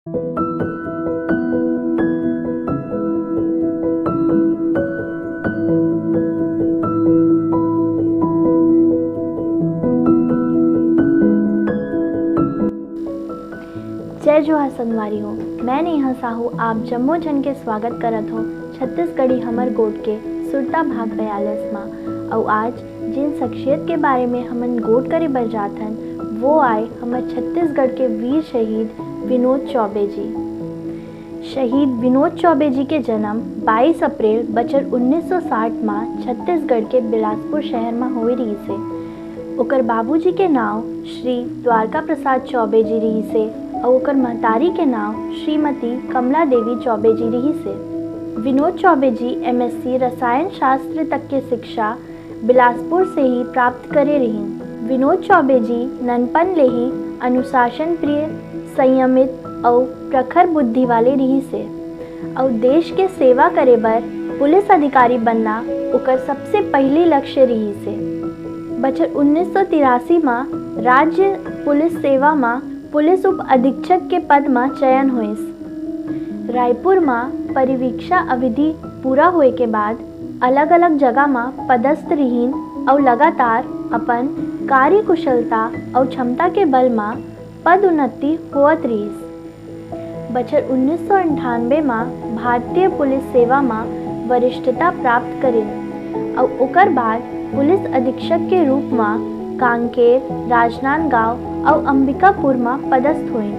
जय जोहार संगवारी हो। मैं नेहा साहू आप जम्मो जन के स्वागत करत हो छत्तीसगढ़ी हमर गोट के सुरता भाग 42 माँ। और आज जिन शख्सियत के बारे में हमन गोट करे बर जात हन वो आए हमर छत्तीसगढ़ के वीर शहीद विनोद चौबे जी। शहीद विनोद चौबे जी के जन्म 22 अप्रैल बचर 1960 में छत्तीसगढ़ के बिलासपुर शहर में होए रही से। ओकर बाबूजी के नाव श्री द्वारका प्रसाद चौबे जी रही से और ओकर महतारी के नाव श्रीमती कमला देवी चौबे जी रही से। विनोद चौबे जी MSc रसायन शास्त्र तक के शिक्षा बिलासपुर से ही प्राप्त करे रही। विनोद चौबे जी ननपन ले ही अनुशासन प्रिय, संयमित और प्रखर बुद्धि वाले रही से। और देश के सेवा करे बर पुलिस अधिकारी बनना ओकर सबसे पहली लक्ष्य रही से। बचर 1983 में राज्य पुलिस सेवा में पुलिस उप अधीक्षक के पद में चयन होइस। रायपुर में परिवीक्षा अवधि पूरा होए के बाद अलग अलग जगह में पदस्थ रहीन और लगातार अपन कार्य कुशलता और क्षमता के बल में पद उन्नति होत रहीस। बचर 1998 में भारतीय पुलिस सेवा में वरिष्ठता प्राप्त करें और ओकर बाद पुलिस अधीक्षक के रूप में कांकेर, राजनांदगांव और अंबिकापुर में पदस्थ हुए।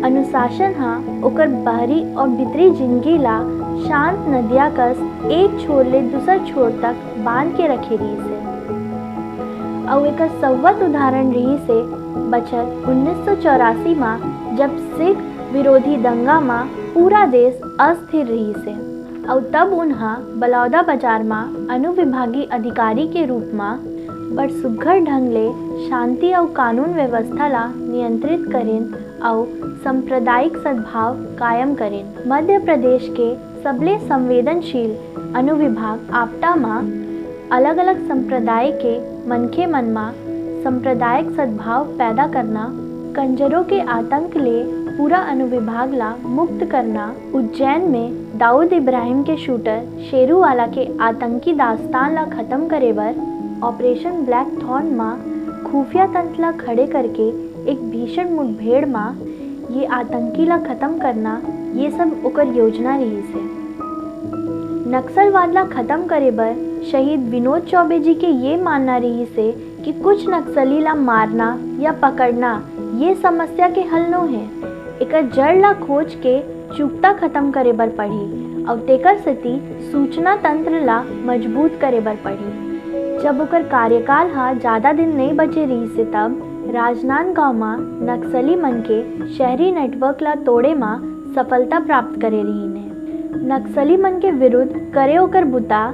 अनुशासन हाँ ओकर बाहरी और भीतरी जिंदगी ला शांत नदिया कस एक छोर ले दूसर छोर तक बांध के रखे रही से। और एक सवत उदाहरण रही से बचर 1984 में जब सिख विरोधी दंगा में पूरा देश अस्थिर रही से। और तब उन्हा बलौदा बाजार में अनुविभागीय अधिकारी के रूप में बड़ सुघर ढंग ले शांति और कानून व्यवस्था ला नियंत्रित करें और सांप्रदायिक सद्भाव कायम करें। मध्य प्रदेश के सबले संवेदनशील अनुविभाग आपटा में अलग अलग संप्रदाय के मनखे मन में सांप्रदायिक सद्भाव पैदा करना, कंजरों के आतंक ले पूरा अनुविभाग ला मुक्त करना, उज्जैन में दाऊद इब्राहिम के शूटर शेरूवाला के आतंकी दास्तान ला खत्म करे बर ऑपरेशन ब्लैक थॉर्न में खुफिया तंत्र ला खड़े करके एक भीषण मुठभेड़ में ये आतंकी ला खत्म करना, ये सब ओकर योजना रही से। नक्सलवाद ला खत्म करे बर शहीद विनोद चौबे जी के ये मानना रही से कि कुछ नक्सली ला मारना या पकड़ना ये समस्या के हल नो है। एकर जड़ ला खोज के चुकता खत्म करे बर पड़ी और तेकर सेती सूचना तंत्र ला मजबूत करे बर पड़ी। जब ओकर कार्यकाल हा ज्यादा दिन नहीं बचे रही से तब राजनांदगांव में नक्सली मन के शहरी नेटवर्क ला तोड़े में सफलता प्राप्त करे रही ने। नक्सली मन के विरुद्ध करे ओकर बुता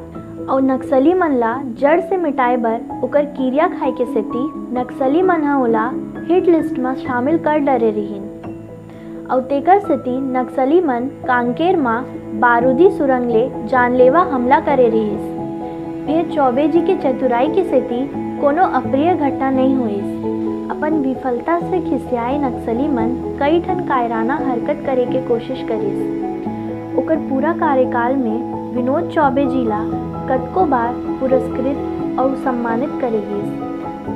और नक्सली मन ला जड़ से मिटाए बर ओकर क्रिया खाए के सेती नक्सली मन हा ओला हिट लिस्ट में शामिल कर डरे रहीन। और तेकर सेती नक्सली मन कांकेर में बारूदी सुरंग ले जानलेवा हमला करे रहीस। फिर चौबे जी के चतुराई के सेती कोनो अप्रिय घटना नहीं हुई। अपन विफलता से खिसियाए नक्सली मन कई ठन कायराना हरकत करे के कोशिश करिस। ओकर पूरा कार्यकाल में विनोद चौबे जी ला कतको बार पुरस्कृत और सम्मानित करे गिस।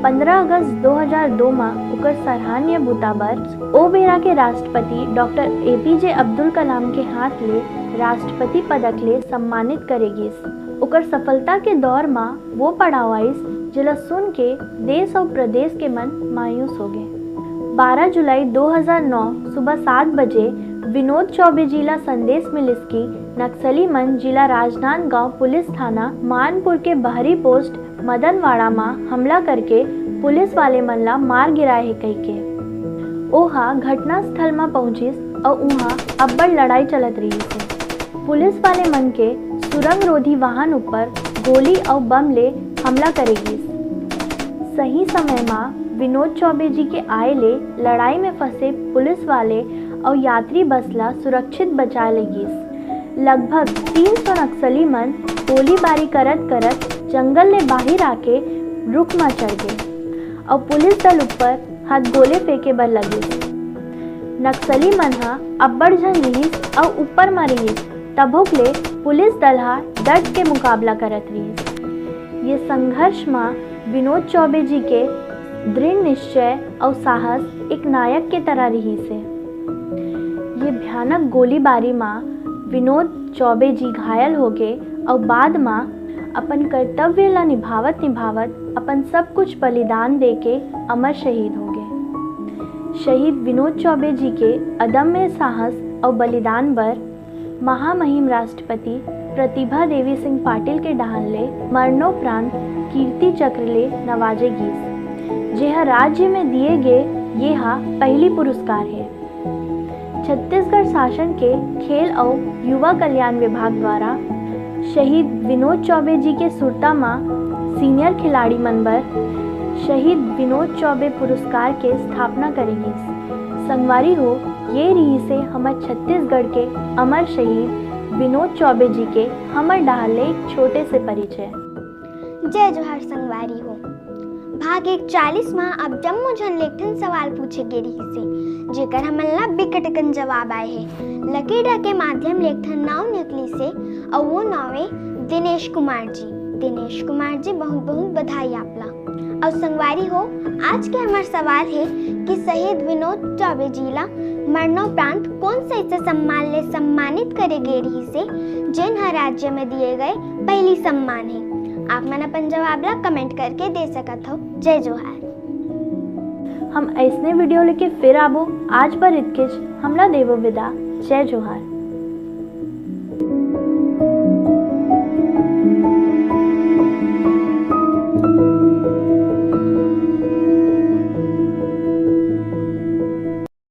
15 अगस्त 2002 में ओकर सराहनीय बुता बर ओ बेरा के राष्ट्रपति डॉक्टर APJ अब्दुल कलाम के हाथ ले राष्ट्रपति पदक ले सम्मानित करे गिस। ओकर सफलता के दौर में वो पड़ाव आइस जिला सुन के देश और प्रदेश के मन मायूस हो गए। 12 जुलाई 2009 सुबह 7 बजे विनोद चौबे जी ला संदेश मिलिस कि नक्सली मन जिला राजनांदगांव पुलिस थाना मानपुर के बाहरी पोस्ट मदनवाड़ा में हमला करके पुलिस वाले मन ला मार गिराए है कही के। ओहा घटना स्थल में पहुंचिस और उहाँ अब्बड़ लड़ाई चलत रही से। पुलिस वाले मन के सुरंग रोधी वाहन ऊपर गोली और बम ले हमला करेगी। सही समय में विनोद चौबे जी के आए ले लड़ाई में फंसे पुलिस वाले और यात्री बस ला सुरक्षित बचा लेगी। लगभग 300 नक्सली मन गोलीबारी करत करत जंगल ले बाहर आके रुक में चढ़ गए और पुलिस दल ऊपर हाथ गोले फेंके बर लगे। नक्सली मन ह अब्बड़ झन रहिस अउ ऊपर म रहिस, तभोक ले पुलिस दल ह डट के मुकाबला करत रहिस। ये संघर्ष में विनोद चौबे जी के दृढ़ निश्चय और साहस एक नायक के तरह रही से। ये भयानक गोलीबारी में विनोद चौबे जी घायल हो गए और बाद में अपन कर्तव्य ला निभावत अपन सब कुछ बलिदान देके अमर शहीद हो गए। शहीद विनोद चौबे जी के अदम्य साहस और बलिदान पर महामहिम राष्ट्रपति प्रतिभा देवी सिंह पाटिल के डहान ले मरणोपरांत कीर्ति चक्र ले नवाजे गीस, जेह राज्य में दिए गए ये पहली पुरस्कार है। छत्तीसगढ़ शासन के खेल और युवा कल्याण विभाग द्वारा शहीद विनोद चौबे जी के सुरता में सीनियर खिलाड़ी मनबर शहीद विनोद चौबे पुरस्कार के स्थापना करेगी। संगवारी हो, ये रही से हमार छत्तीसगढ़ के अमर शहीद विनोद चौबे जी के हमर डाले एक छोटे से परिचय। जय जोहार संगवारी हो। भाग 41 में अब जम्मो झन लेखन सवाल पूछे गे रही से, जेकर हमन ला बिकटकन जवाब आए है। लकी ड्रा के माध्यम लेखन नाव निकली से और वो नावे दिनेश कुमार जी। दिनेश कुमार जी बहुत बहुत बधाई आपला। और संगवारी हो, आज के हमार सवाल है कि शहीद विनोद चौबे जी ला मरणोपरांत कौन से ऐसे सम्मान ले सम्मानित करे गे रही से, जिन हर राज्य में दिए गए पहली सम्मान है। आप मन अपन जवाब ला कमेंट करके दे सकत हो। जय जोहार। हम ऐसने वीडियो लेके फिर आबो। आज पर इतकेच हमला देवो विदा। जय जोहार।